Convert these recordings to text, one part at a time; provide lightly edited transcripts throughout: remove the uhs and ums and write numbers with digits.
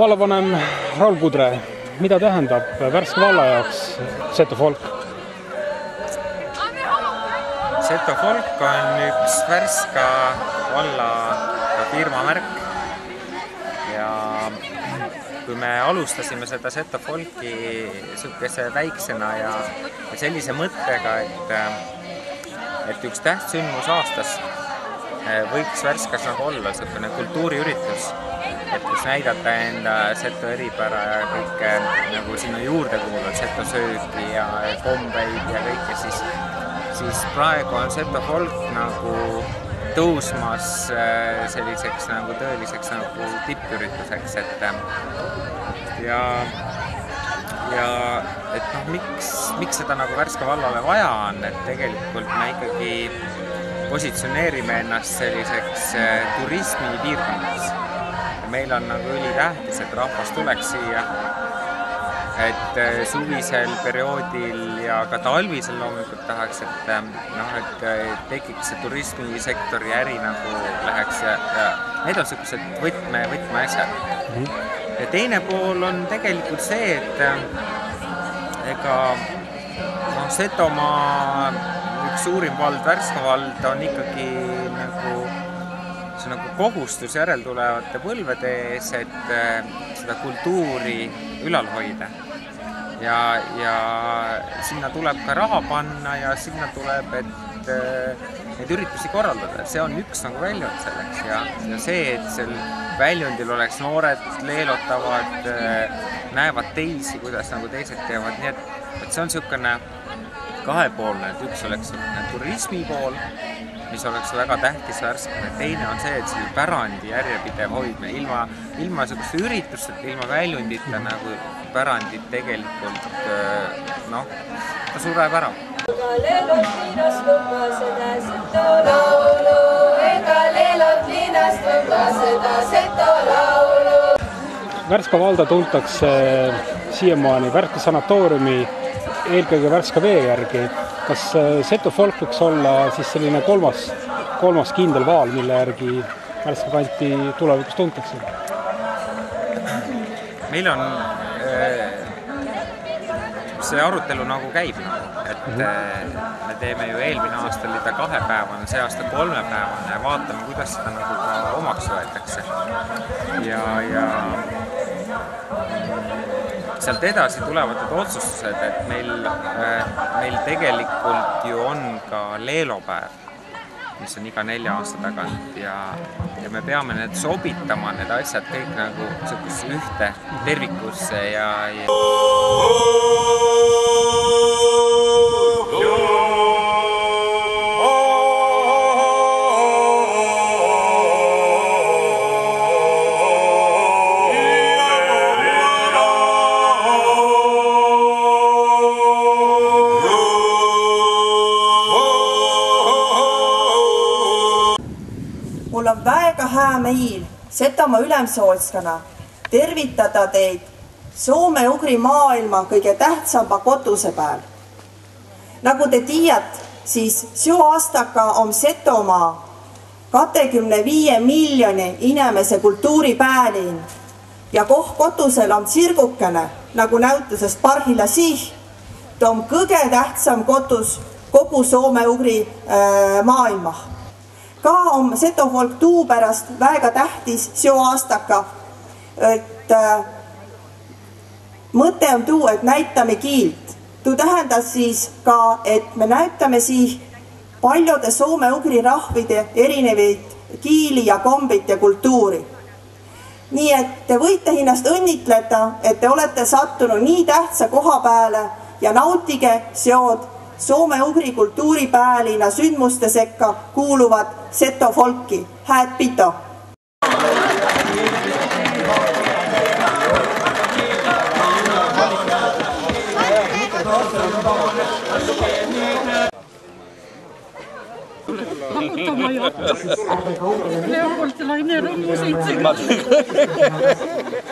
Vallavanem Raul Kudre, mida tähendab Värska valla jaoks Seto Folk? Seto Folk on üks Värska valla firmamärk ja kui me alustasime seda Seto Folki sihukese väiksena ja sellise mõttega, et üks tähtsündmus aastas võiks Värskas nagu olla sihukene kultuuriüritus, et kus näidata enda Seto eripära ja kõike nagu sinna juurde kuuluvad Seto sööki ja kombeid ja kõike, siis praegu on Seto Folk nagu tõusmas selliseks nagu tõeliseks nagu tippürituseks, ja et noh, miks seda nagu Värska vallale vaja on, et tegelikult me ikkagi positsioneerime ennast selliseks turismipiirkonnaks. Meil on nagu ülitähtis, et rahvas tuleks siia, et suvisel perioodil ja ka talvisel loomulikult tahaks, et tekiks see turismisektori äri nagu läheks ja need on sellised võtmeasjad. Ja teine pool on tegelikult see, et ega Setomaa üks suurim vald, Värska vald, on ikkagi nagu kohustus järeltulevate põlvede ees, et seda kultuuri ülal hoida. Ja sinna tuleb ka raha panna ja sinna tuleb, et neid üritusi korraldada. See on üks nagu väljund selleks ja see, et sel väljundil oleks noored, leelotavad, näevad teisi, kuidas nagu teised teevad. Nii et see on niisugune kahepoolne, et üks oleks turismi pool, mis oleks väga tähtis Värskale. Teine on see, et selle pärandi järjepidev hoidmine ilma niisuguste üritusteta, ilma väljundita nagu pärandit tegelikult ta sureb ära. Värska valda tuntakse siiamaani Värska sanatooriumi eelkõige Värska vee järgi. Kas Seto Folk võiks olla siis selline kolmas kindel vaal, mille järgi Värska kanti tulevikus tuntakse? Meil on see arutelu nagu käib, et me teeme ju eelmine aasta oli ta 2-päevane, see aasta 3-päevane ja vaatame, kuidas seda nagu ka omaks võetakse. Ja sealt edasi tulevad need otsustused, et meil tegelikult ju on ka leelopäev, mis on iga 4 aasta tagant ja me peame need sobitama, need asjad kõik nagu ühte tervikusse ja mul on väga hää meil Setomaa ülemsoolskana tervitada teid soome-ugri maailma kõige tähtsamba kotuse peal. Nagu te tiiat, siis seo aastaka on Setomaa 25 miljoni inimese kultuuripäälin ja kotusel on tsirgukene, nagu näutuses Parhila Sih. Ta on kõige tähtsam kotus kogu soome-ugri maailma. Ka on Seto Folk tuu pärast väga tähtis seo aastaka, et mõte on tuu, et näitame kiilt. Tuu tähendas siis ka, et me näitame siis paljude soome-ugri rahvide erinevaid kiili ja kombit ja kultuuri. Nii et te võite hinnast õnnitleda, et te olete sattunud nii tähtsa koha peale ja nautige seod soome-ugri kultuuripäälina sündmuste sekka kuuluvad Seto Folki. Hääd pito!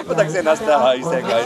Ma tahaks ennast näha ise ka.